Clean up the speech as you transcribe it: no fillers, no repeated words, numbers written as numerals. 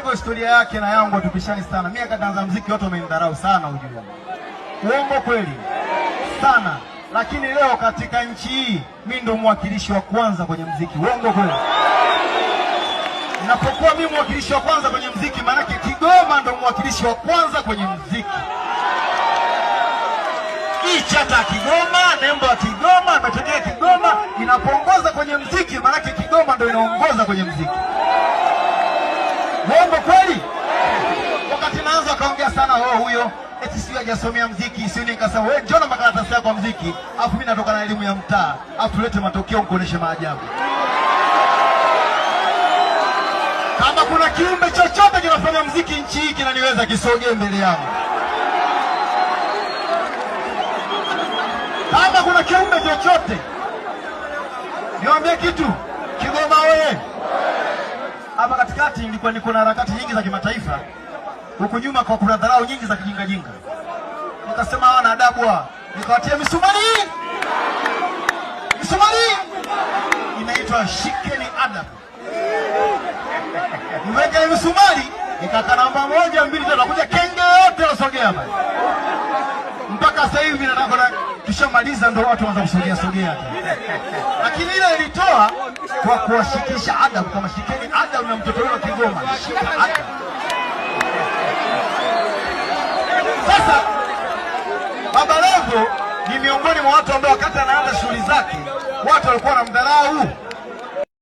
Levo historia yake na yangu tupishani sana. Mimi akaanza muziki watu wamenidharau sana ujue. Uongo kweli? Sana. Lakini leo katika nchi hii mimi ndo mwakilishi wa kwanza kwenye muziki. Uongo kweli? Napokuwa mimi mwakilishi wa kwanza kwenye muziki, maana Kigoma ndo mwakilishi wa kwanza kwenye muziki. Hii chata ya Kigoma, nembo ya Kigoma, imetokea Kigoma, inapoongoza kwenye muziki, maana Kigoma ndo inaongoza kwenye muziki. Uongo kweli? Wakati naanza kaongea sana huyo eti sio hajasomea muziki, sio nikasema wewe njoo na makaratasi yako ya muziki, afu mimi natoka na elimu ya mtaa, afu tulete matokeo nikuoneshe maajabu. Kama kuna kiumbe chochote kinafanya muziki nchi hii kinaniweza, kisogee mbele yangu. Kama kuna kiumbe chochote, niwaambie kitu, Kigoma wewe. Hapa katikati nilikuwa niko na harakati nyingi za kimataifa. Huku nyuma kwa kuna dharau nyingi za kijinga jinga. Nikasema hawana adabu hawa. Nikawatia misumari. Misumari inaitwa shikeni adabu. Nimeweka misumari, nikaka namba 1 2 3 nakuja kenge yote wasogea hapa. Mpaka sasa hivi nataka tushamaliza ndio watu waanza kusogea sogea. Lakini ile ilitoa kwa kuwashikisha adabu, kama shikeni adabu na mtoto wao Kigoma. Shika adabu. Sasa Baba Levo ni miongoni mwa watu ambao wakati anaanza shughuli zake watu walikuwa wanamdharau.